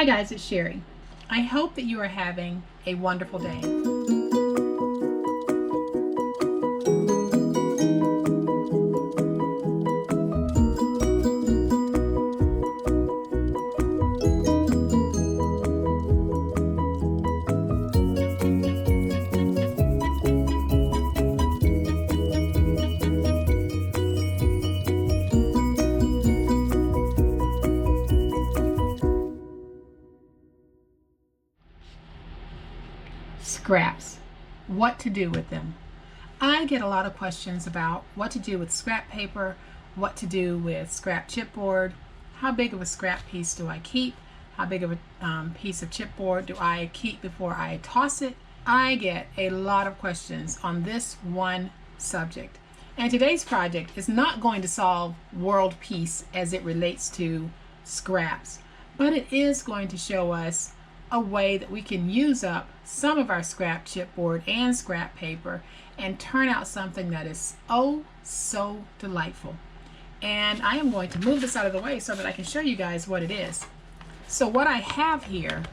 Hi guys, it's Sherry. I hope that you are having a wonderful day. Scraps. What to do with them? I get a lot of questions about what to do with scrap paper, what to do with scrap chipboard, how big of a scrap piece do I keep, how big of a piece of chipboard do I keep before I toss it. I get a lot of questions on this one subject. And today's project is not going to solve world peace as it relates to scraps, but it is going to show us a way that we can use up some of our scrap chipboard and scrap paper and turn out something that is oh so delightful. And I am going to move this out of the way so that I can show you guys what it is. So what I have here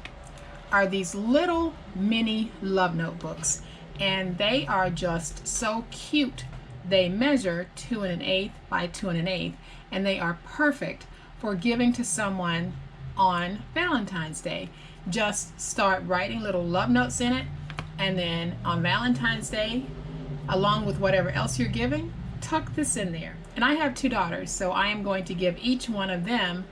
are these little mini love notebooks, and they are just so cute. They measure 2 1/8 by 2 1/8, and they are perfect for giving to someone on Valentine's Day. Just start writing little love notes in it, and then on Valentine's Day, along with whatever else you're giving, tuck this in there. And I have 2 daughters, so I am going to give each one of them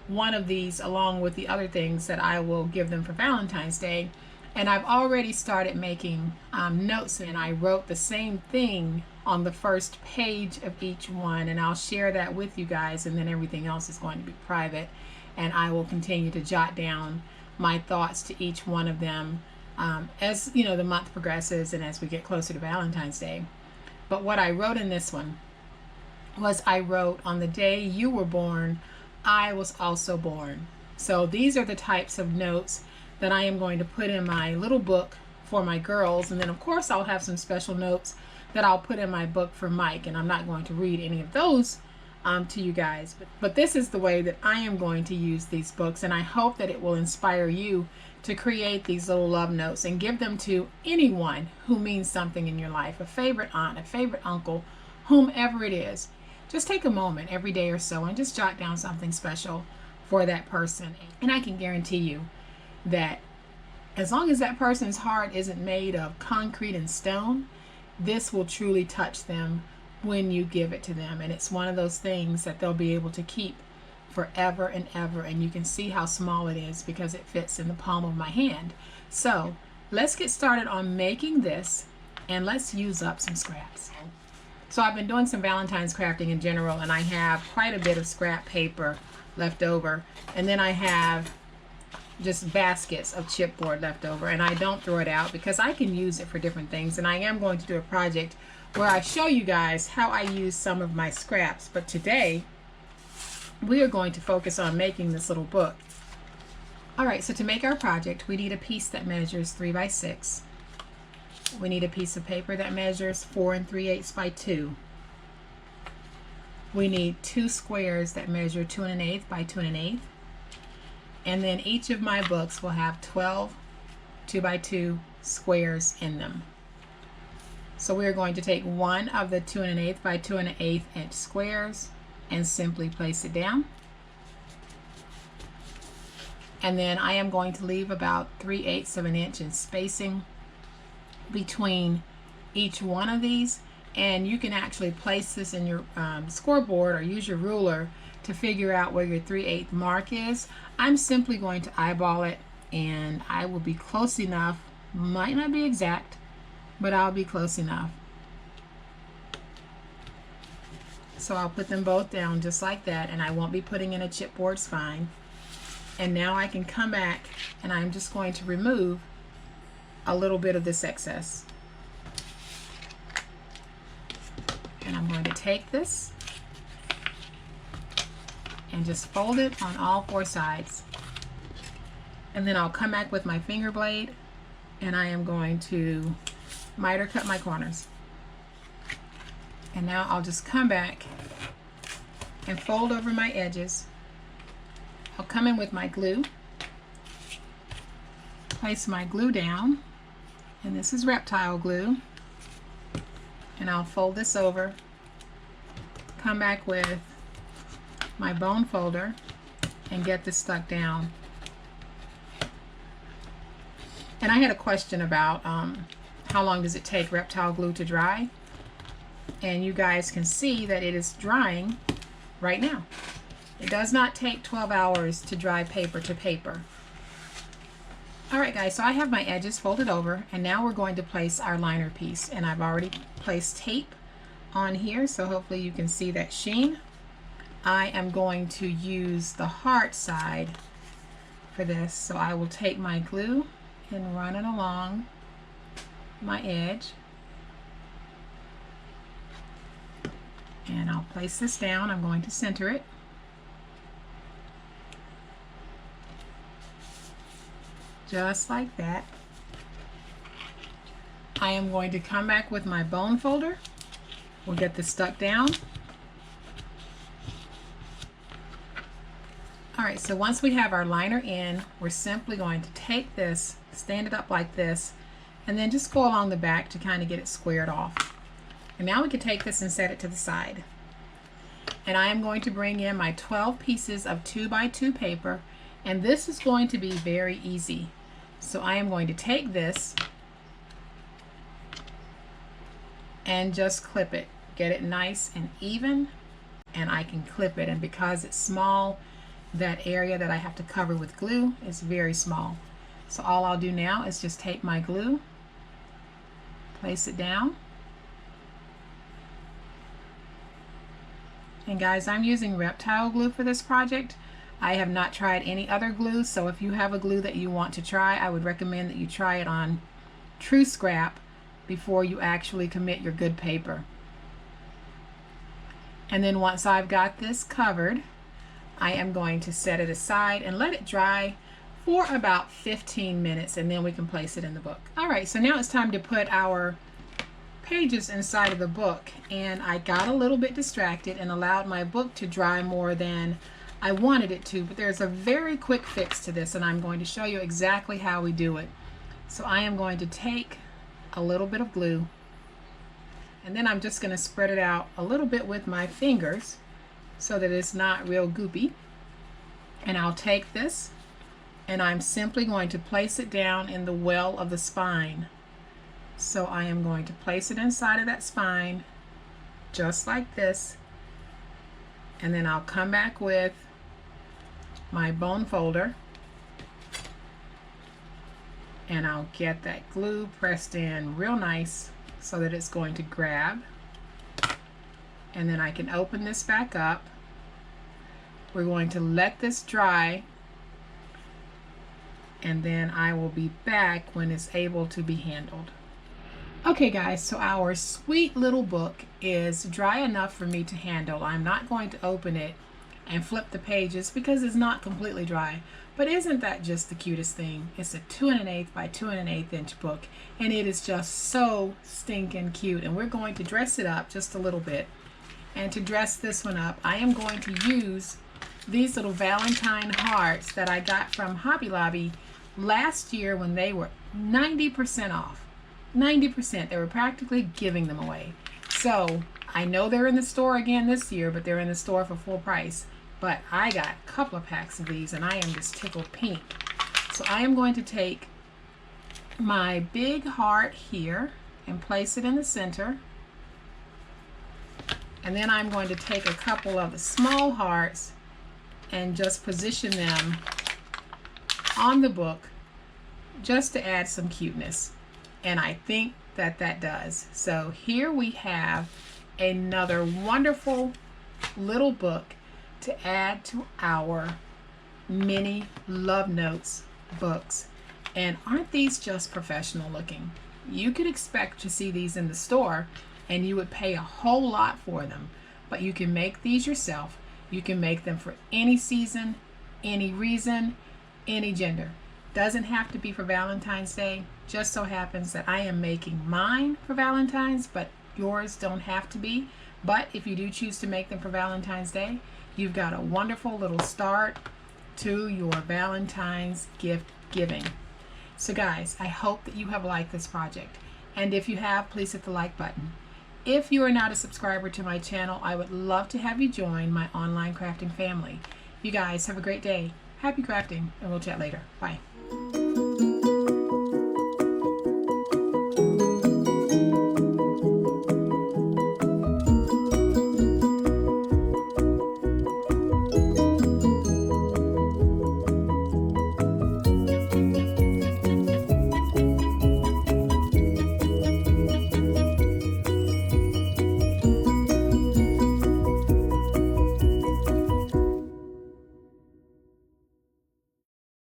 one of these along with the other things that I will give them for Valentine's Day. And I've already started making notes, and I wrote the same thing on the first page of each one, and I'll share that with you guys, and then everything else is going to be private, and I will continue to jot down my thoughts to each one of them as you know the month progresses and as we get closer to Valentine's Day. But what I wrote in this one was, I wrote, on the day you were born, I was also born. So these are the types of notes that I am going to put in my little book for my girls, and then of course I'll have some special notes that I'll put in my book for Mike, and I'm not going to read any of those to you guys, but this is the way that I am going to use these books, and I hope that it will inspire you to create these little love notes and give them to anyone who means something in your life, a favorite aunt, a favorite uncle, whomever it is. Just take a moment every day or so and just jot down something special for that person, and I can guarantee you that as long as that person's heart isn't made of concrete and stone, this will truly touch them when you give it to them. And it's one of those things that they'll be able to keep forever and ever, and you can see how small it is because it fits in the palm of my hand. So let's get started on making this, and let's use up some scraps. So I've been doing some Valentine's crafting in general, and I have quite a bit of scrap paper left over, and then I have just baskets of chipboard left over, and I don't throw it out because I can use it for different things. And I am going to do a project where I show you guys how I use some of my scraps, but today we are going to focus on making this little book. Alright, so to make our project, we need a piece that measures 3 by 6. We need a piece of paper that measures 4 3/8 by 2. We need 2 squares that measure 2 1/8 by 2 1/8. And then each of my books will have 12 2 by 2 squares in them. So we're going to take one of the 2 1/8 by 2 1/8 inch squares and simply place it down. And then I am going to leave about 3/8 of an inch in spacing between each one of these. And you can actually place this in your scoreboard or use your ruler to figure out where your 3/8 mark is. I'm simply going to eyeball it, and I will be close enough, might not be exact, but I'll be close enough. So I'll put them both down just like that, and I won't be putting in a chipboard spine. And now I can come back, and I'm just going to remove a little bit of this excess. And I'm going to take this and just fold it on all 4 sides. And then I'll come back with my finger blade, and I am going to miter cut my corners. And now I'll just come back and fold over my edges. I'll come in with my glue place my glue down, and this is Reptile glue, and I'll fold this over, come back with my bone folder, and get this stuck down. And I had a question about how long does it take Reptile glue to dry, and you guys can see that it is drying right now. It does not take 12 hours to dry paper to paper. Alright guys, so I have my edges folded over, and now we're going to place our liner piece, and I've already placed tape on here, so hopefully you can see that sheen. I am going to use the hard side for this, so I will take my glue and run it along my edge, and I'll place this down. I'm going to center it. Just like that. I am going to come back with my bone folder. We'll get this stuck down. Alright, so once we have our liner in, we're simply going to take this, stand it up like this, and then just go along the back to kind of get it squared off. And now we can take this and set it to the side. And I am going to bring in my 12 pieces of 2x2 paper, and this is going to be very easy. So I am going to take this and just clip it. Get it nice and even, and I can clip it. And because it's small, that area that I have to cover with glue is very small. So all I'll do now is just take my glue, place it down. And guys, I'm using Reptile glue for this project. I have not tried any other glue, so if you have a glue that you want to try, I would recommend that you try it on true scrap before you actually commit your good paper. And then once I've got this covered, I am going to set it aside and let it dry for about 15 minutes, and then we can place it in the book. Alright, so now it's time to put our pages inside of the book, and I got a little bit distracted and allowed my book to dry more than I wanted it to, but there's a very quick fix to this, and I'm going to show you exactly how we do it. So I am going to take a little bit of glue, and then I'm just going to spread it out a little bit with my fingers so that it's not real goopy. And I'll take this, and I'm simply going to place it down in the well of the spine. So I am going to place it inside of that spine just like this, and then I'll come back with my bone folder, and I'll get that glue pressed in real nice so that it's going to grab, and then I can open this back up. We're going to let this dry, and then I will be back when it's able to be handled. Okay guys, so our sweet little book is dry enough for me to handle. I'm not going to open it and flip the pages because it's not completely dry. But isn't that just the cutest thing? It's a 2 1/8 by 2 1/8 inch book, and it is just so stinking cute. And we're going to dress it up just a little bit. And to dress this one up, I am going to use these little Valentine hearts that I got from Hobby Lobby last year when they were 90% off. 90%. They were practically giving them away. So I know they're in the store again this year, but they're in the store for full price. But I got a couple of packs of these, and I am just tickled pink. So I am going to take my big heart here and place it in the center. And then I'm going to take a couple of the small hearts and just position them on the book just to add some cuteness. And I think that that does. So here we have another wonderful little book to add to our mini Love Notes books. And aren't these just professional looking? You could expect to see these in the store and you would pay a whole lot for them, but you can make these yourself. You can make them for any season, any reason, any gender. Doesn't have to be for Valentine's Day. Just so happens that I am making mine for Valentine's, but yours don't have to be. But if you do choose to make them for Valentine's Day, you've got a wonderful little start to your Valentine's gift giving. So guys, I hope that you have liked this project. And if you have, please hit the like button. If you are not a subscriber to my channel, I would love to have you join my online crafting family. You guys have a great day. Happy crafting, and we'll chat later. Bye.